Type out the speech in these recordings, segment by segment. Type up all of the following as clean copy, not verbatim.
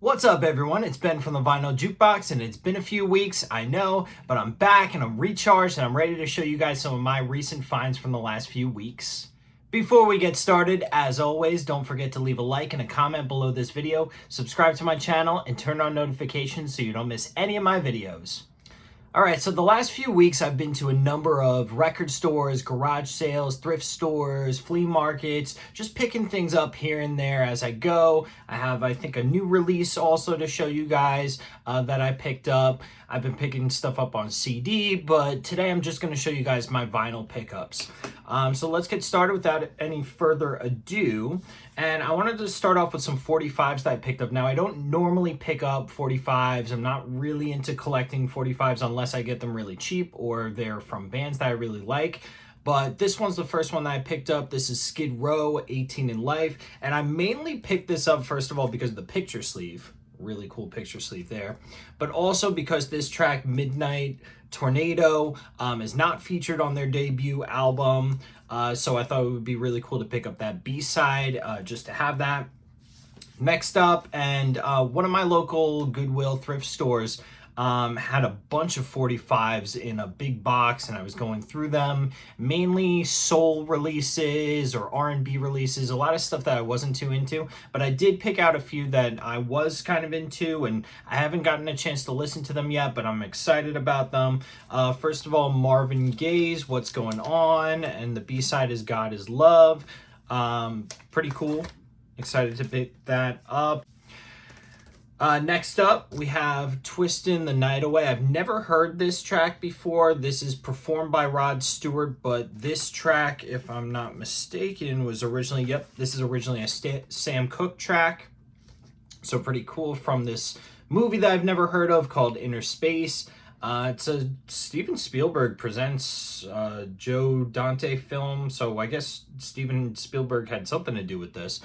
What's up, everyone? It's Ben from the Vinyl Jukebox, and it's been a few weeks, I know, but I'm back and I'm recharged and I'm ready to show you guys some of my recent finds from the last few weeks. Before we get started, as always, don't forget to leave a like and a comment below this video, subscribe to my channel, and turn on notifications so you don't miss any of my videos. Alright, so the last few weeks I've been to a number of record stores, garage sales, thrift stores, flea markets, just picking things up here and there as I go. I have, I think, a new release also to show you guys that I picked up. I've been picking stuff up on CD, but today I'm just going to show you guys my vinyl pickups. So let's get started without any further ado. And I wanted to start off with some 45s that I picked up. Now, I don't normally pick up 45s. I'm not really into collecting 45s unless I get them really cheap or they're from bands that I really like. But this one's the first one that I picked up. This is Skidrow, 18 in Life. And I mainly picked this up, first of all, because of the picture sleeve. Really cool picture sleeve there. But also because this track, Midnight Tornado, is not featured on their debut album. So I thought it would be really cool to pick up that B-side just to have that. Next up, and one of my local Goodwill thrift stores had a bunch of 45s in a big box, and I was going through them, mainly soul releases or R&B releases, a lot of stuff that I wasn't too into, but I did pick out a few that I was kind of into, and I haven't gotten a chance to listen to them yet, but I'm excited about them. First of all, Marvin Gaye's What's Going On, and the B-side is God Is Love. Pretty cool. Excited to pick that up. Next up, we have Twistin' the Night Away. I've never heard this track before. This is performed by Rod Stewart, but this track, if I'm not mistaken, was originally, this is originally a Sam Cooke track. So pretty cool, from this movie that I've never heard of called Inner Space. It's a Steven Spielberg presents Joe Dante film, so I guess Steven Spielberg had something to do with this.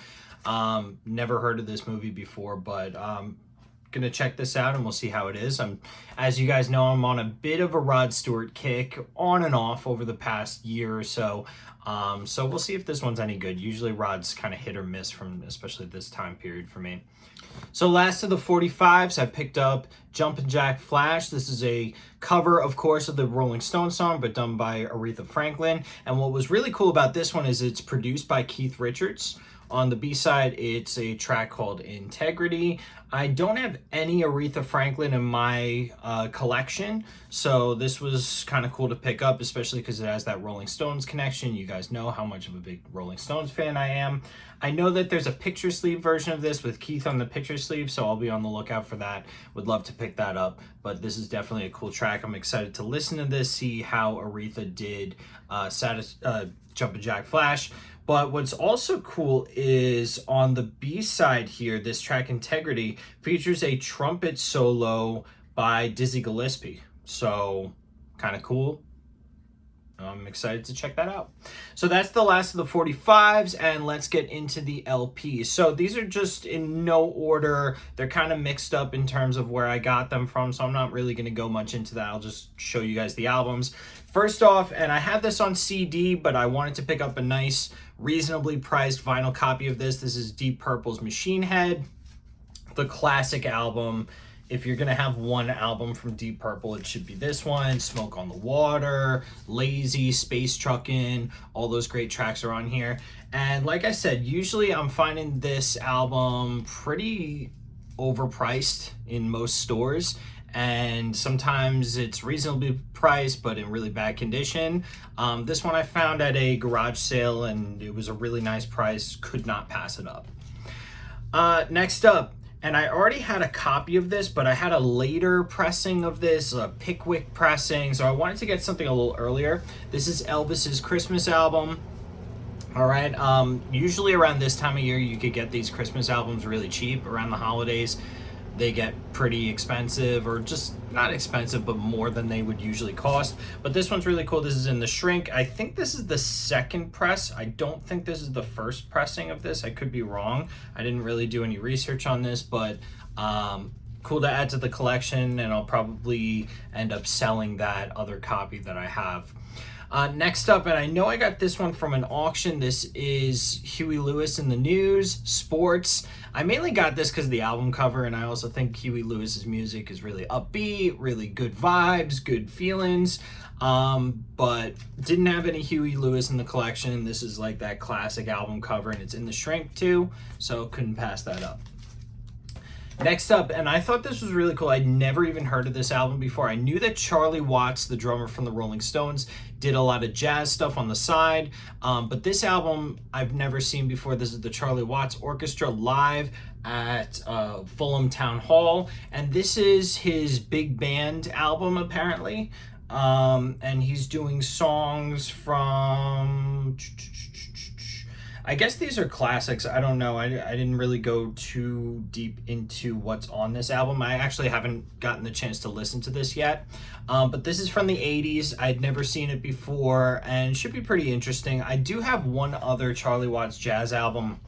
Never heard of this movie before, but gonna check this out and we'll see how it is. As you guys know, I'm on a bit of a Rod Stewart kick, on and off over the past year or so. So we'll see if this one's any good. Usually Rod's kind of hit or miss, from especially this time period for me. So last of the 45s, I picked up Jumpin' Jack Flash. This is a cover, of course, of the Rolling Stones song, but done by Aretha Franklin. And what was really cool about this one is it's produced by Keith Richards. On the B-side, it's a track called Integrity. I don't have any Aretha Franklin in my collection, so this was kind of cool to pick up, especially because it has that Rolling Stones connection. You guys know how much of a big Rolling Stones fan I am. I know that there's a picture sleeve version of this with Keith on the picture sleeve, so I'll be on the lookout for that. Would love to pick that up, but this is definitely a cool track. I'm excited to listen to this, see how Aretha did Jumpin' Jack Flash. But what's also cool is on the B-side here, this track Integrity features a trumpet solo by Dizzy Gillespie. So kind of cool. I'm excited to check that out. So that's the last of the 45s, and let's get into the LPs. So these are just in no order. They're kind of mixed up in terms of where I got them from, so I'm not really going to go much into that. I'll just show you guys the albums. First off, and I had this on CD, but I wanted to pick up a nice, reasonably priced vinyl copy of this. This is Deep Purple's Machine Head, the classic album. If you're going to have one album from Deep Purple, it should be this one. Smoke on the Water, Lazy, Space Truckin', all those great tracks are on here. And like I said, usually I'm finding this album pretty overpriced in most stores. And sometimes it's reasonably priced, but in really bad condition. This one I found at a garage sale, and it was a really nice price. Could not pass it up. Next up, and I already had a copy of this, but I had a later pressing of this, a Pickwick pressing, so I wanted to get something a little earlier. This is Elvis's Christmas album. All right, usually around this time of year, you could get these Christmas albums really cheap. Around the holidays, they get pretty expensive, or just not expensive, but more than they would usually cost. But this one's really cool. This is in the shrink. I think this is the second press. I don't think this is the first pressing of this. I could be wrong. I didn't really do any research on this, but cool to add to the collection, and I'll probably end up selling that other copy that I have. Next up, and I know I got this one from an auction, this is Huey Lewis in the News, Sports. I mainly got this because of the album cover, and I also think Huey Lewis's music is really upbeat, really good vibes, good feelings, but didn't have any Huey Lewis in the collection. This is like that classic album cover, and it's in the shrink too, so couldn't pass that up. Next up, and I thought this was really cool. I'd never even heard of this album before. I knew that Charlie Watts, the drummer from the Rolling Stones, did a lot of jazz stuff on the side, but this album I've never seen before. This is the Charlie Watts Orchestra live at Fulham Town Hall, and this is his big band album apparently, and he's doing songs from... I guess these are classics. I don't know. I didn't really go too deep into what's on this album. I actually haven't gotten the chance to listen to this yet. But this is from the 80s. I'd never seen it before and should be pretty interesting. I do have one other Charlie Watts jazz album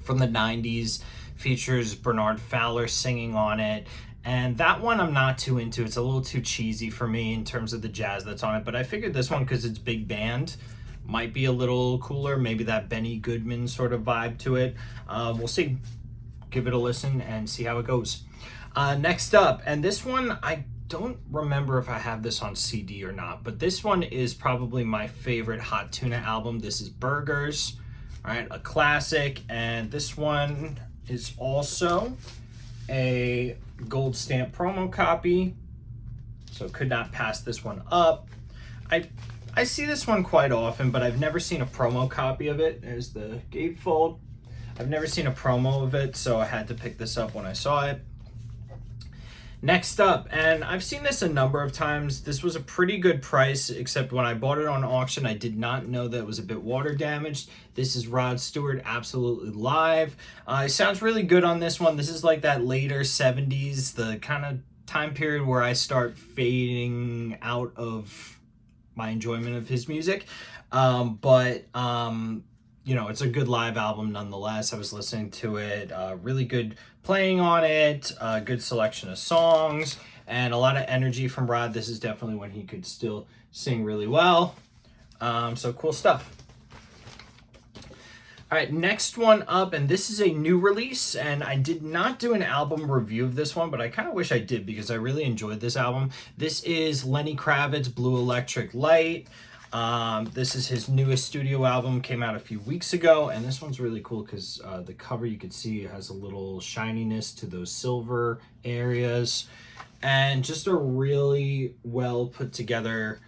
from the 90s. Features Bernard Fowler singing on it. And that one I'm not too into. It's a little too cheesy for me in terms of the jazz that's on it. But I figured this one, because it's big band, might be a little cooler, maybe that Benny Goodman sort of vibe to it. We'll see. Give it a listen and see how it goes. Next up, and this one, I don't remember if I have this on CD or not, but this one is probably my favorite Hot Tuna album. This is Burgers, all right, a classic, and this one is also a gold stamp promo copy, so could not pass this one up. I see this one quite often, but I've never seen a promo copy of it. There's the gatefold. I've never seen a promo of it, so I had to pick this up when I saw it. Next up, and I've seen this a number of times. This was a pretty good price, except when I bought it on auction, I did not know that it was a bit water damaged. This is Rod Stewart, Absolutely Live. It sounds really good on this one. This is like that later 70s, the kind of time period where I start fading out of my enjoyment of his music, but you know, it's a good live album nonetheless. I was listening to it, really good playing on it, a good selection of songs, and a lot of energy from Rod. This is definitely when he could still sing really well, so cool stuff. All right, next one up, and this is a new release, and I did not do an album review of this one, but I kind of wish I did because I really enjoyed this album. This is Lennykravitz, Blue Electric Light. This is his newest studio album, came out a few weeks ago, and this one's really cool because the cover, you can see, has a little shininess to those silver areas, and just a really well put together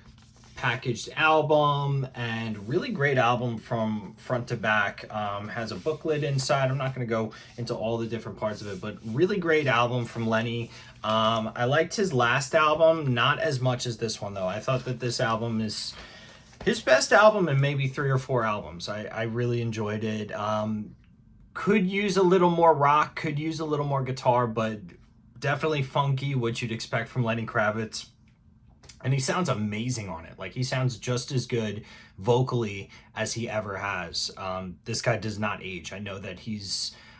packaged album, and really great album from front to back. Has a booklet inside. I'm not going to go into all the different parts of it, but really great album from Lenny. I liked his last album, not as much as this one though. I thought that this album is his best album in maybe 3 or 4 albums. I really enjoyed it. Could use a little more rock, could use a little more guitar, but definitely funky, what you'd expect from Lenny Kravitz. And he sounds amazing on it. Like, he sounds just as good vocally as he ever has. This guy does not age. I know that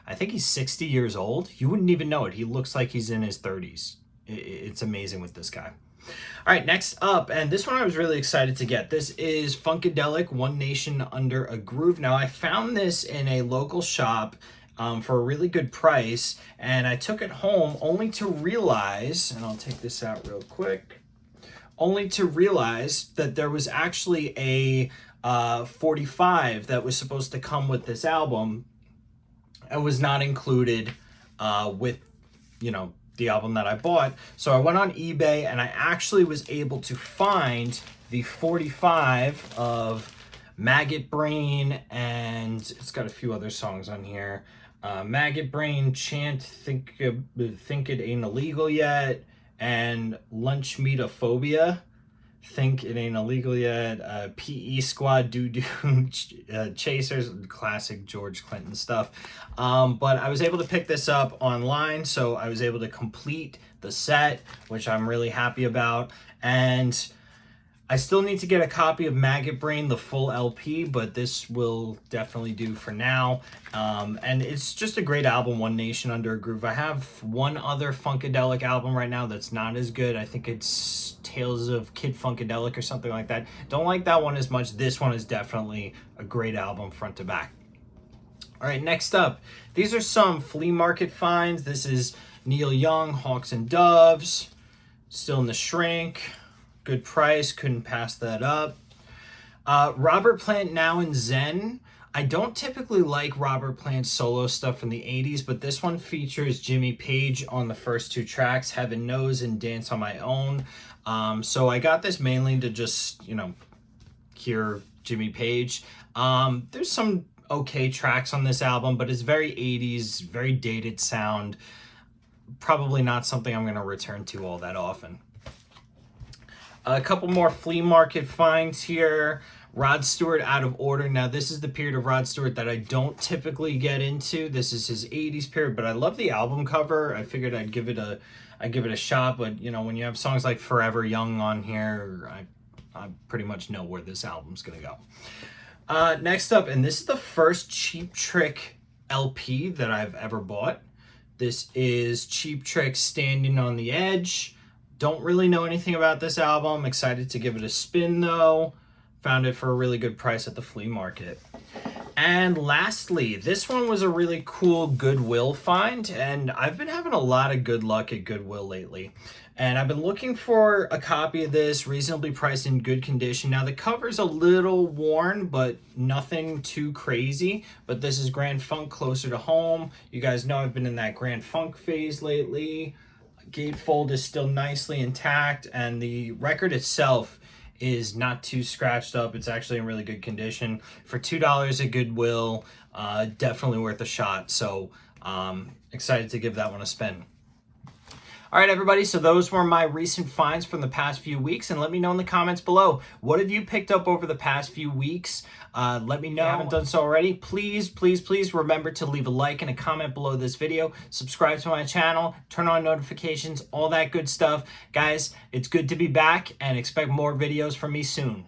I think he's 60 years old. You wouldn't even know it. He looks like he's in his 30s. It's amazing with this guy. All right, next up, and this one I was really excited to get. This is Funkadelic, One Nation Under a Groove. Now, I found this in a local shop for a really good price, and I took it home only to realize, and I'll take this out real quick, only to realize that there was actually a 45 that was supposed to come with this album and was not included with, you know, the album that I bought. So I went on eBay and I actually was able to find the 45 of Maggot Brain, and it's got a few other songs on here. Maggot Brain, Chant, Think It Ain't Illegal Yet, and Lunch Metaphobia, Think It Ain't Illegal Yet, PE Squad, Doo-Doo, Chasers, classic George Clinton stuff. But I was able to pick this up online, so I was able to complete the set, which I'm really happy about. And I still need to get a copy of Maggot Brain, the full LP, but this will definitely do for now. And it's just a great album, One Nation Under a Groove. I have one other Funkadelic album right now that's not as good. I think it's Tales of Kid Funkadelic or something like that. Don't like that one as much. This one is definitely a great album front to back. All right, next up, these are some flea market finds. This is Neil Young, Hawks and Doves, still in the shrink. Good price, couldn't pass that up. Robert Plant, Now and Zen. I don't typically like Robert Plant's solo stuff from the 80s, but this one features Jimmy Page on the first two tracks, Heaven Knows and Dance on My Own. So I got this mainly to just, hear Jimmy Page. There's some okay tracks on this album, but it's very 80s, very dated sound. Probably not something I'm going to return to all that often. A couple more flea market finds here. Rod Stewart, Out of Order. Now, this is the period of Rod Stewart that I don't typically get into. This is his 80s period, but I love the album cover. I figured I'd give it a shot, but when you have songs like Forever Young on here, I pretty much know where this album's gonna go. Next up, and this is the first Cheap Trick LP that I've ever bought. This is Cheap Trick, Standing on the Edge. Don't really know anything about this album. Excited to give it a spin though. Found it for a really good price at the flea market. And lastly, this one was a really cool Goodwill find, and I've been having a lot of good luck at Goodwill lately. And I've been looking for a copy of this, reasonably priced, in good condition. Now the cover's a little worn, but nothing too crazy. But this is Grand Funk, Closer to Home. You guys know I've been in that Grand Funk phase lately. Gatefold is still nicely intact, and the record itself is not too scratched up. It's actually in really good condition. For $2 at Goodwill, definitely worth a shot. So excited to give that one a spin. All right, everybody, so those were my recent finds from the past few weeks, and let me know in the comments below, what have you picked up over the past few weeks? Let me know. If you haven't done so already, please, please, please remember to leave a like and a comment below this video, subscribe to my channel, turn on notifications, all that good stuff. Guys, it's good to be back, and expect more videos from me soon.